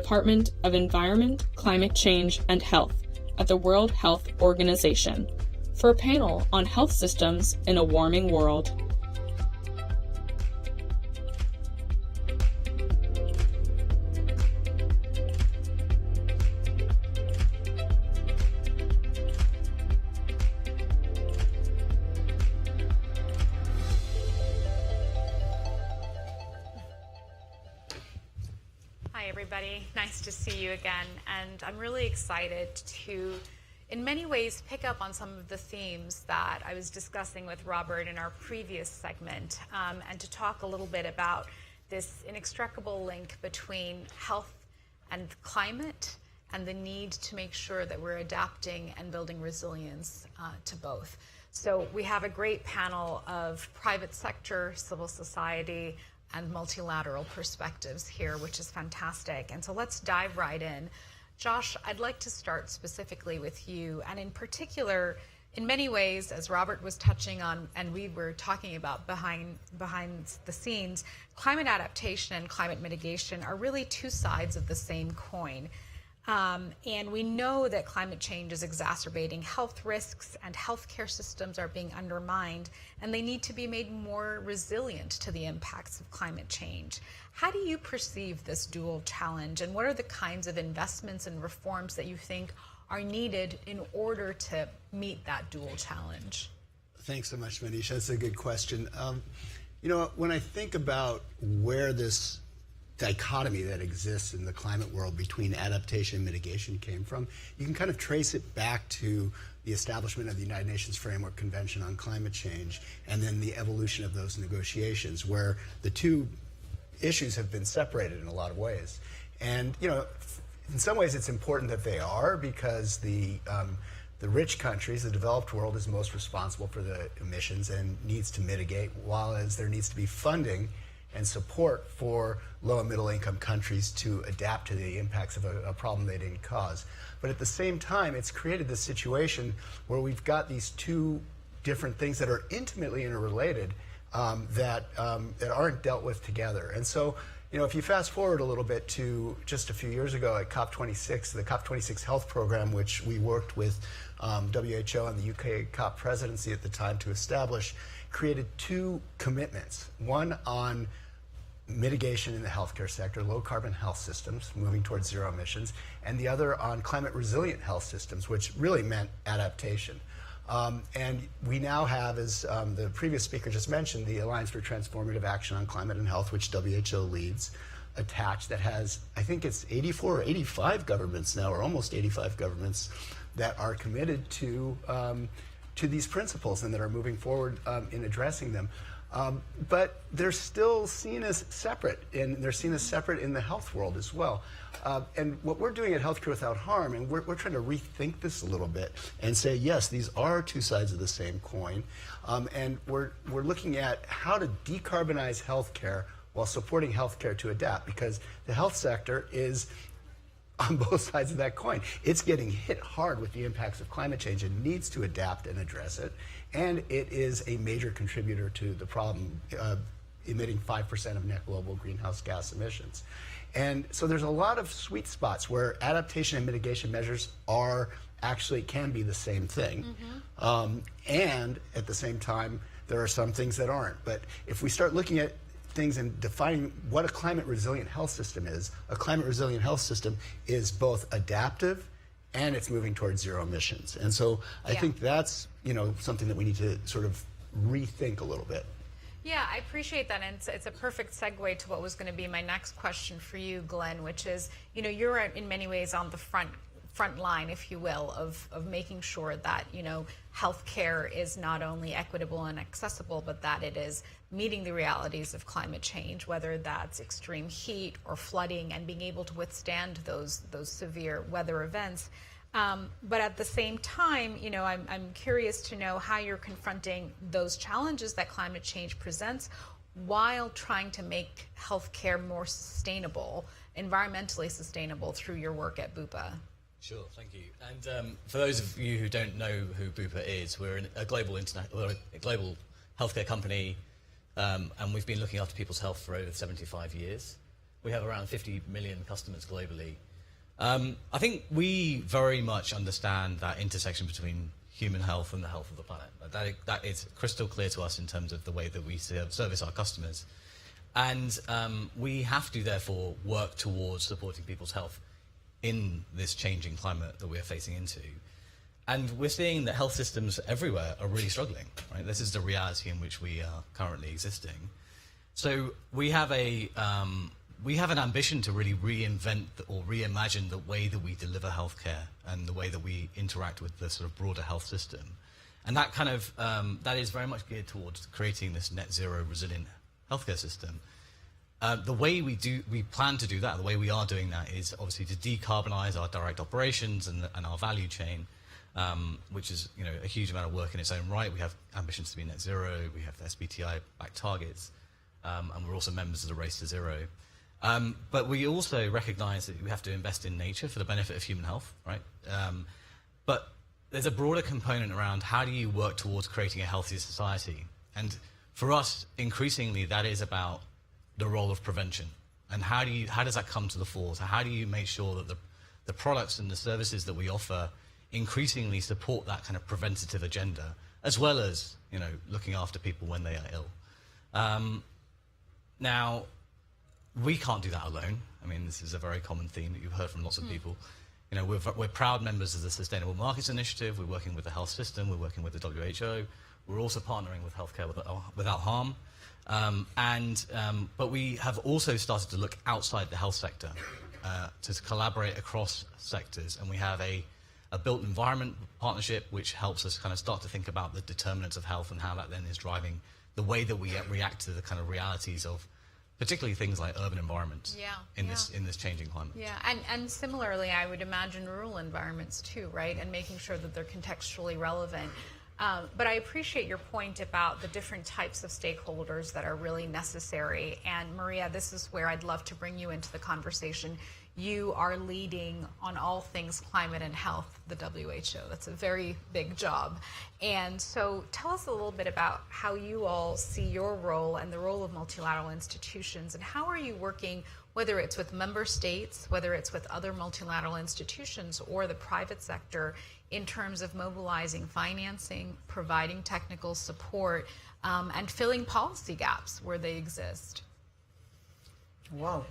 Department of Environment, Climate Change, and Health at the World Health Organization, for a panel on health systems in a warming world. Nice to see you again, and I'm really excited to, in many ways, pick up on some of the themes that I was discussing with Robert in our previous segment, and to talk a little bit about this inextricable link between health and climate and the need to make sure that we're adapting and building resilience to both. So we have a great panel of private sector, civil society, and multilateral perspectives here, which is fantastic. And so let's dive right in. Josh, I'd like to start specifically with you, and in particular, in many ways, as Robert was touching on, and we were talking about behind the scenes, climate adaptation and climate mitigation are really two sides of the same coin. And we know that climate change is exacerbating health risks, and healthcare systems are being undermined, and they need to be made more resilient to the impacts of climate change. How do you perceive this dual challenge, and what are the kinds of investments and reforms that you think are needed in order to meet that dual challenge? Thanks so much, Manisha. That's a good question. You know, when I think about where this dichotomy that exists in the climate world between adaptation and mitigation came from, you can kind of trace it back to the establishment of the United Nations Framework Convention on Climate Change, and then the evolution of those negotiations, where the two issues have been separated in a lot of ways. And, you know, in some ways it's important that they are, because the rich countries, the developed world, is most responsible for the emissions and needs to mitigate, while as there needs to be funding and support for low and middle income countries to adapt to the impacts of a problem they didn't cause. But at the same time, it's created this situation where we've got these two different things that are intimately interrelated, that aren't dealt with together. And so, you know, if you fast forward a little bit to just a few years ago at COP26, the COP26 health program, which we worked with WHO and the UK COP presidency at the time to establish, created two commitments. One on mitigation in the healthcare sector, low carbon health systems, moving towards zero emissions, and the other on climate resilient health systems, which really meant adaptation. And we now have, as the previous speaker just mentioned, the Alliance for Transformative Action on Climate and Health, which WHO leads, attached, that has, I think it's 84 or 85 governments now, or almost 85 governments, that are committed to these principles and that are moving forward in addressing them. But they're still seen as separate, and they're seen as separate in the health world as well. And what we're doing at Healthcare Without Harm, and we're trying to rethink this a little bit and say, yes, these are two sides of the same coin. And we're looking at how to decarbonize healthcare while supporting healthcare to adapt, because the health sector is on both sides of that coin. It's getting hit hard with the impacts of climate change and needs to adapt and address it. And it is a major contributor to the problem, emitting 5% of net global greenhouse gas emissions. And so there's a lot of sweet spots where adaptation and mitigation measures can be the same thing. Mm-hmm. And at the same time, there are some things that aren't. But if we start looking at things and defining what a climate resilient health system is, a climate resilient health system is both adaptive and it's moving towards zero emissions. And so I think that's, you know, something that we need to sort of rethink a little bit. Yeah, I appreciate that, and it's a perfect segue to what was going to be my next question for you, Glenn, which is, you know, you're in many ways on the front line, if you will, of making sure that, you know, healthcare is not only equitable and accessible, but that it is meeting the realities of climate change, whether that's extreme heat or flooding, and being able to withstand those severe weather events. But at the same time, you know, I'm curious to know how you're confronting those challenges that climate change presents while trying to make healthcare more sustainable, environmentally sustainable through your work at Bupa. Sure, thank you. And for those of you who don't know who Bupa is, we're a global healthcare company, and we've been looking after people's health for over 75 years. We have around 50 million customers globally. I think we very much understand that intersection between human health and the health of the planet. That is crystal clear to us in terms of the way that we service our customers. And we have to, therefore, work towards supporting people's health in this changing climate that we are facing into. And we're seeing that health systems everywhere are really struggling, right? This is the reality in which we are currently existing. So we have an ambition to really reinvent or reimagine the way that we deliver healthcare and the way that we interact with the sort of broader health system. And that kind of, that is very much geared towards creating this net zero resilient healthcare system. The way we plan to do that, the way we are doing that is obviously to decarbonize our direct operations and our value chain, which is, you know, a huge amount of work in its own right. We have ambitions to be net zero, we have SBTI-backed targets, and we're also members of the Race to Zero. But we also recognize that we have to invest in nature for the benefit of human health, right? But there's a broader component around how do you work towards creating a healthier society? And for us, increasingly, that is about the role of prevention. And how does that come to the fore? So how do you make sure that the products and the services that we offer increasingly support that kind of preventative agenda, as well as, you know, looking after people when they are ill? Now, we can't do that alone. I mean, this is a very common theme that you've heard from lots of people. You know, we're proud members of the Sustainable Markets Initiative. We're working with the health system. We're working with the WHO. We're also partnering with Healthcare Without Harm. But we have also started to look outside the health sector to collaborate across sectors. And we have a built environment partnership, which helps us kind of start to think about the determinants of health and how that then is driving the way that we react to the kind of realities of particularly things like urban environments in this changing climate. Yeah, and similarly, I would imagine rural environments too, right? And making sure that they're contextually relevant. But I appreciate your point about the different types of stakeholders that are really necessary. And Maria, this is where I'd love to bring you into the conversation. You are leading on all things climate and health, the WHO. That's a very big job. And so tell us a little bit about how you all see your role and the role of multilateral institutions, and how are you working, whether it's with member states, whether it's with other multilateral institutions or the private sector, in terms of mobilizing financing, providing technical support, and filling policy gaps where they exist? Wow.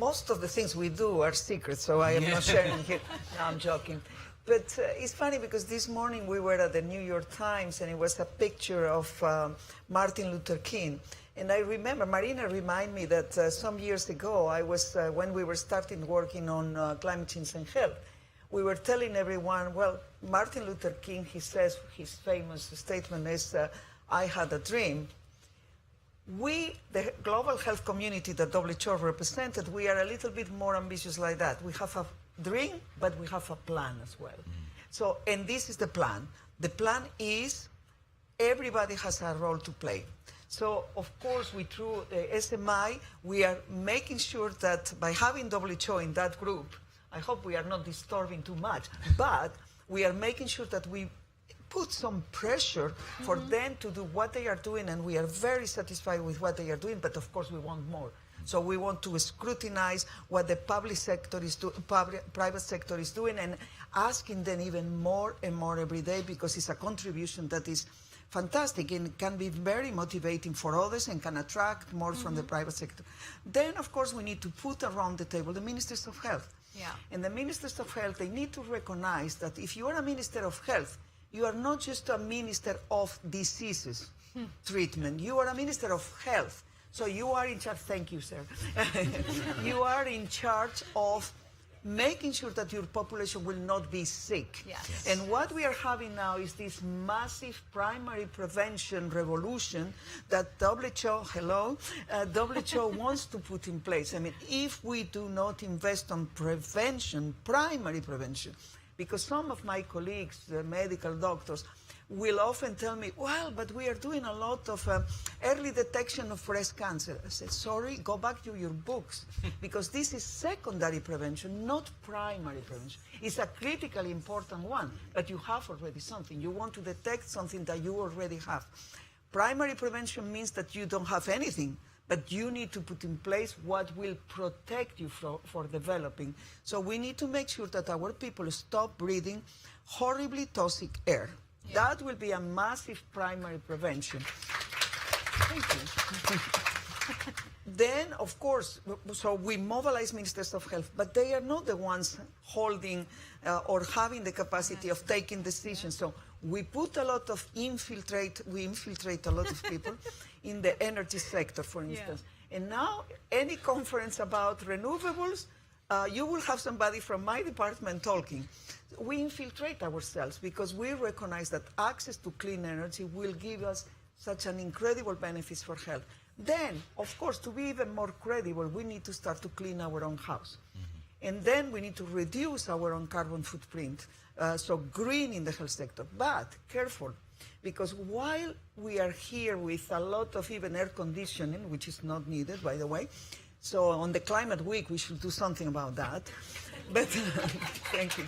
Most of the things we do are secret, so I am not sharing it. No, I'm joking. But it's funny because this morning we were at the New York Times and it was a picture of Martin Luther King. And I remember, Marina reminded me that some years ago, I was when we were starting working on climate change and health, we were telling everyone, well, Martin Luther King, he says, his famous statement is, I had a dream. We, the global health community that WHO represented, we are a little bit more ambitious like that. We have a dream, but we have a plan as well. So, and this is the plan. The plan is everybody has a role to play. So, of course, through the SMI, we are making sure that by having WHO in that group, I hope we are not disturbing too much, but we are making sure that we put some pressure for them to do what they are doing, and we are very satisfied with what they are doing, but of course we want more. So we want to scrutinize what the public sector is doing, private sector is doing, and asking them even more and more every day, because it's a contribution that is fantastic and can be very motivating for others and can attract more from the private sector. Then, of course, we need to put around the table the ministers of health. Yeah. And the ministers of health, they need to recognize that if you are a minister of health, you are not just a minister of diseases treatment. You are a minister of health. So you are in charge, thank you, sir. You are in charge of making sure that your population will not be sick. Yes. And what we are having now is this massive primary prevention revolution that WHO wants to put in place. I mean, if we do not invest on prevention, primary prevention, because some of my colleagues, the medical doctors, will often tell me, well, but we are doing a lot of early detection of breast cancer. I said, sorry, go back to your books, because this is secondary prevention, not primary prevention. It's a critically important one, but you have already something. You want to detect something that you already have. Primary prevention means that you don't have anything, but you need to put in place what will protect you for developing. So we need to make sure that our people stop breathing horribly toxic air. That will be a massive primary prevention. Thank you. Then, of course, so we mobilize ministers of health, but they are not the ones holding or having the capacity of taking decisions. So we put a lot of we infiltrate a lot of people in the energy sector, for instance. And now, any conference about renewables, you will have somebody from my department talking. We infiltrate ourselves because we recognize that access to clean energy will give us such an incredible benefits for health. Then, of course, to be even more credible, we need to start to clean our own house. And then we need to reduce our own carbon footprint. So green in the health sector. But careful, because while we are here with a lot of even air conditioning, which is not needed, by the way, so on the climate week, we should do something about that. But thank you.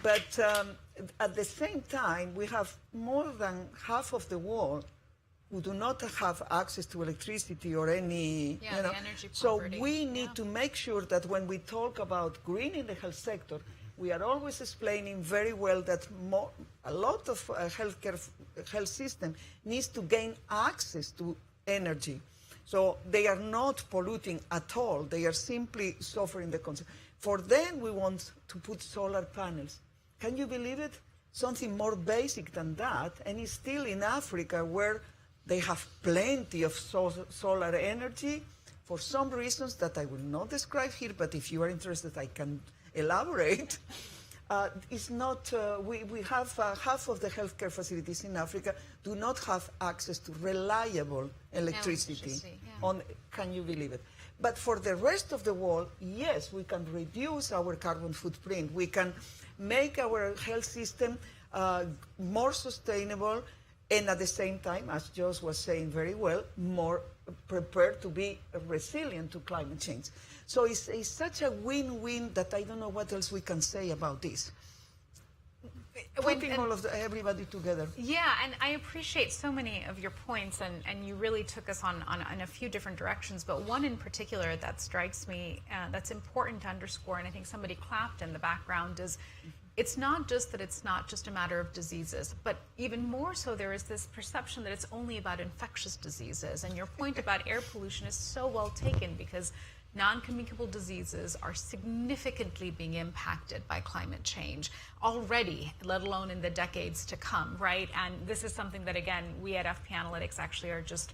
But at the same time, we have more than half of the world who do not have access to electricity or any, the energy so poverty. we need to make sure that when we talk about green in the health sector, we are always explaining very well that a lot of health system needs to gain access to energy. So they are not polluting at all. They are simply suffering the consequences. For them, we want to put solar panels. Can you believe it? Something more basic than that, and it's still in Africa where they have plenty of solar energy for some reasons that I will not describe here, but if you are interested, I can elaborate. It's not, we have half of the healthcare facilities in Africa do not have access to reliable electricity. Can you believe it? But for the rest of the world, yes, we can reduce our carbon footprint. We can make our health system more sustainable, and at the same time, as Josh was saying very well, more prepared to be resilient to climate change. So it's such a win-win that I don't know what else we can say about this. Putting everybody together. Yeah, and I appreciate so many of your points, and you really took us on a few different directions, but one in particular that strikes me that's important to underscore, and I think somebody clapped in the background, is it's not just that it's not just a matter of diseases, but even more so there is this perception that it's only about infectious diseases. And your point about air pollution is so well taken, because non-communicable diseases are significantly being impacted by climate change already, let alone in the decades to come, right? And this is something that, again, we at FP Analytics actually are just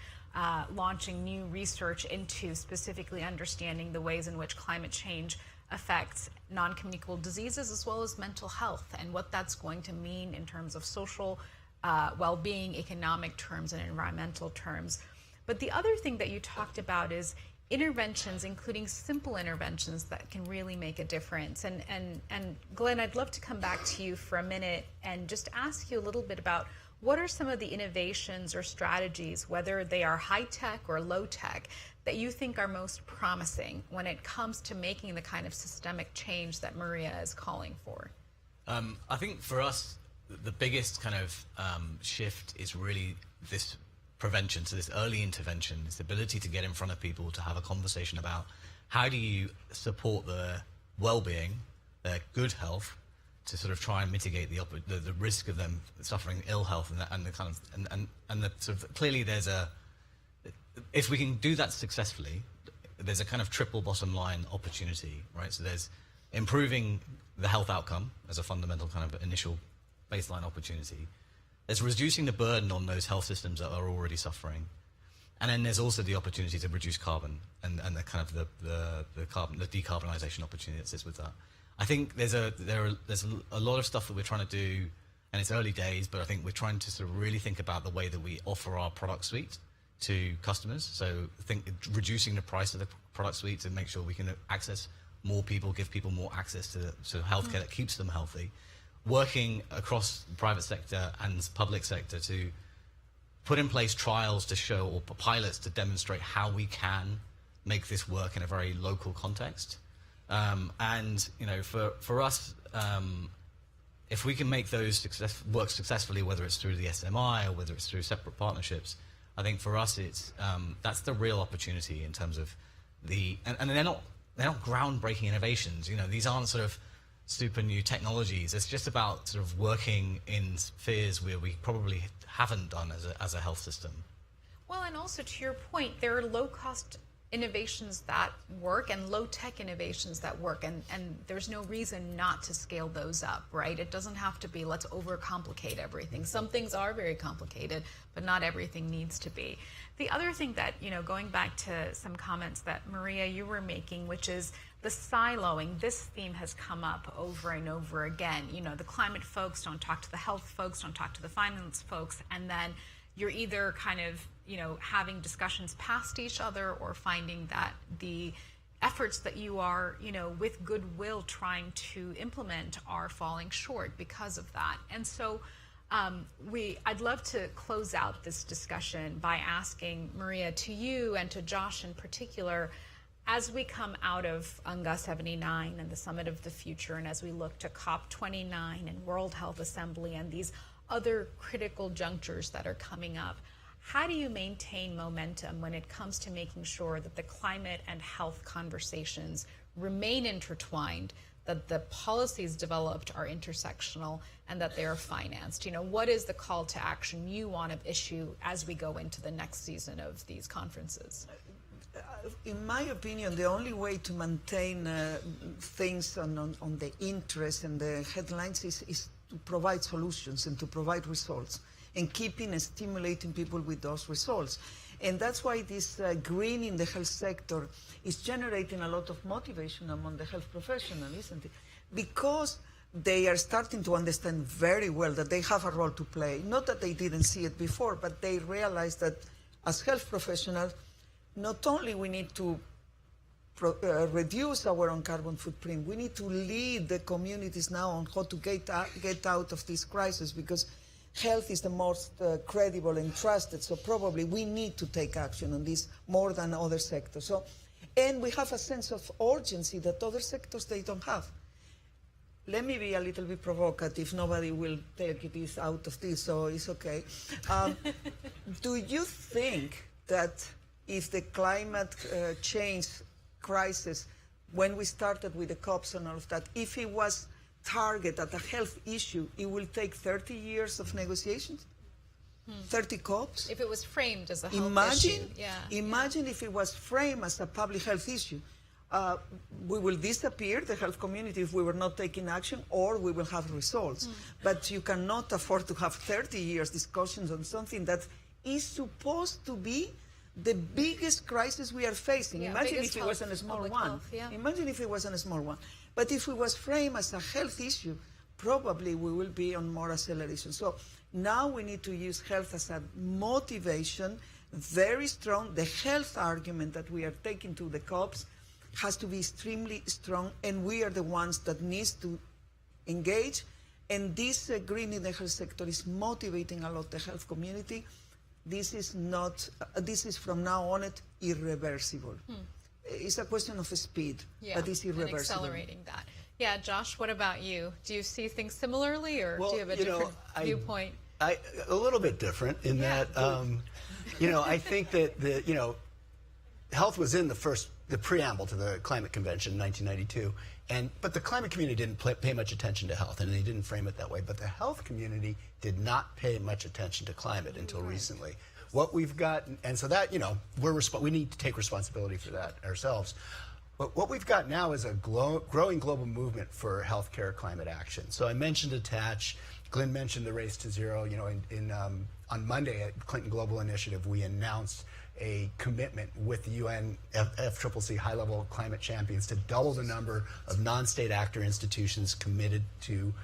launching new research into, specifically understanding the ways in which climate change affects non-communicable diseases as well as mental health, and what that's going to mean in terms of social well-being, economic terms, and environmental terms. But the other thing that you talked about is interventions, including simple interventions that can really make a difference. And Glenn, I'd love to come back to you for a minute and just ask you a little bit about what are some of the innovations or strategies, whether they are high-tech or low-tech, that you think are most promising when it comes to making the kind of systemic change that Maria is calling for? I think for us, the biggest kind of shift is really this prevention, so this early intervention, this ability to get in front of people, to have a conversation about how do you support their well-being, their good health, to sort of try and mitigate the risk of them suffering ill health, and the sort of, clearly there's a, if we can do that successfully, there's a kind of triple bottom line opportunity, right? So there's improving the health outcome as a fundamental kind of initial baseline opportunity. There's reducing the burden on those health systems that are already suffering. And then there's also the opportunity to reduce carbon and the kind of the decarbonization opportunity that sits with that. I think there's a lot of stuff that we're trying to do, and it's early days, but I think we're trying to sort of really think about the way that we offer our product suite to customers. So reducing the price of the product suite to make sure we can access more people, give people more access to healthcare that keeps them healthy. Working across the private sector and public sector to put in place trials to show, or pilots to demonstrate how we can make this work in a very local context. And you know, for us, if we can make those work successfully, whether it's through the SMI or whether it's through separate partnerships, I think for us, it's that's the real opportunity in terms of and they're not groundbreaking innovations. You know, these aren't sort of super new technologies. It's just about sort of working in spheres where we probably haven't done as a health system. Well, and also to your point, there are low-cost innovations that work and low-tech innovations that work, and there's no reason not to scale those up, right? It doesn't have to be, let's overcomplicate everything. Some things are very complicated, but not everything needs to be. The other thing that, you know, going back to some comments that Maria, you were making, which is the siloing. This theme has come up over and over again. You know, the climate folks don't talk to the health folks, don't talk to the finance folks, and then you're either kind of, you know, having discussions past each other or finding that the efforts that you are, you know, with goodwill trying to implement are falling short because of that. And so I'd love to close out this discussion by asking, Maria, to you and to Josh in particular, as we come out of UNGA 79 and the Summit of the Future, and as we look to COP29 and World Health Assembly and these other critical junctures that are coming up, how do you maintain momentum when it comes to making sure that the climate and health conversations remain intertwined, that the policies developed are intersectional, and that they are financed? You know, what is the call to action you want to issue as we go into the next season of these conferences? In my opinion, the only way to maintain things on the interest and the headlines is to provide solutions and to provide results, and keeping and stimulating people with those results. And that's why this green in the health sector is generating a lot of motivation among the health professionals, isn't it? Because they are starting to understand very well that they have a role to play. Not that they didn't see it before, but they realize that as health professionals, not only we need to reduce our own carbon footprint, we need to lead the communities now on how to get out of this crisis, because health is the most credible and trusted, so probably we need to take action on this more than other sectors. So, and we have a sense of urgency that other sectors, they don't have. Let me be a little bit provocative. Nobody will take this out of this, so it's okay. Do you think that if the climate change crisis, when we started with the COPs and all of that, if it was targeted at a health issue, it will take 30 years of negotiations? 30 COPs? If it was framed as a health issue. Imagine if it was framed as a public health issue. We will disappear, the health community, if we were not taking action, or we will have results. But you cannot afford to have 30 years discussions on something that is supposed to be the biggest crisis we are facing. Imagine if it wasn't a small one. Imagine if it wasn't a small one. But if it was framed as a health issue, probably we will be on more acceleration. So now we need to use health as a motivation, very strong. The health argument that we are taking to the COPs has to be extremely strong, and we are the ones that needs to engage. And this green in the health sector is motivating a lot the health community. This is not, this is from now on irreversible. It's a question of speed, but it's irreversible. And accelerating that. Yeah, Josh, what about you? Do you see things similarly, or do you have a different viewpoint? A little bit different in that, you know, I think that, you know, health was in the preamble to the Climate Convention in 1992. But the climate community didn't pay much attention to health, and they didn't frame it that way. But the health community did not pay much attention to climate until recently. What we've got, and so that, you know, we need to take responsibility for that ourselves. But what we've got now is a growing global movement for healthcare climate action. So I mentioned ATTACH. Glenn mentioned the Race to Zero. You know, on Monday at Clinton Global Initiative, we announced a commitment with the UN FCCC high-level climate champions to double the number of non-state actor institutions committed to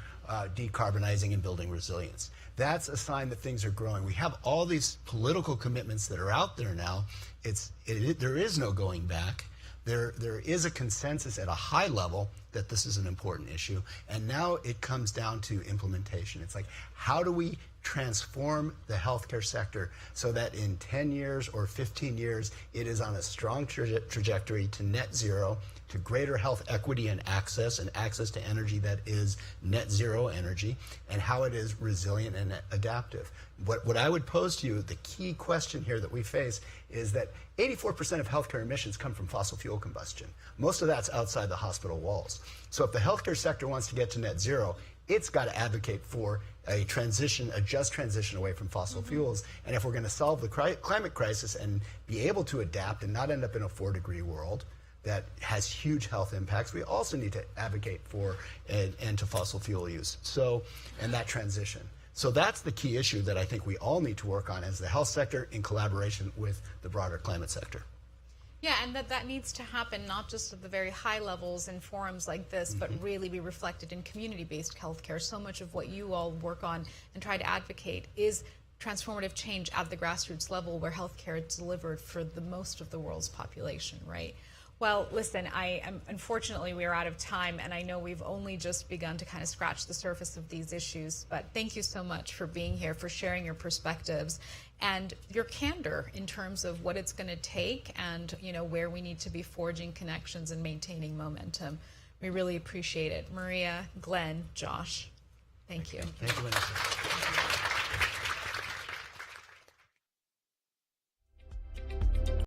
decarbonizing and building resilience. That's a sign that things are growing. We have all these political commitments that are out there now. There is no going back. There is a consensus at a high level that this is an important issue, and now it comes down to implementation. It's like, how do we transform the healthcare sector so that in 10 years or 15 years, it is on a strong trajectory to net zero, to greater health equity and access to energy that is net zero energy, and how it is resilient and adaptive. What I would pose to you, the key question here that we face is that 84% of healthcare emissions come from fossil fuel combustion. Most of that's outside the hospital walls. So if the healthcare sector wants to get to net zero, it's got to advocate for a just transition away from fossil fuels. And if we're going to solve the climate crisis and be able to adapt and not end up in a 4-degree world that has huge health impacts, we also need to advocate for an end to fossil fuel use. And that transition. So that's the key issue that I think we all need to work on as the health sector in collaboration with the broader climate sector. Yeah, and that needs to happen not just at the very high levels in forums like this, but really be reflected in community-based healthcare. So much of what you all work on and try to advocate is transformative change at the grassroots level where healthcare is delivered for the most of the world's population, right? Well, listen, unfortunately, we are out of time, and I know we've only just begun to kind of scratch the surface of these issues, but thank you so much for being here, for sharing your perspectives and your candor in terms of what it's going to take and, where we need to be forging connections and maintaining momentum. We really appreciate it. Maria, Glenn, Josh, thank you. Thank you, Vanessa.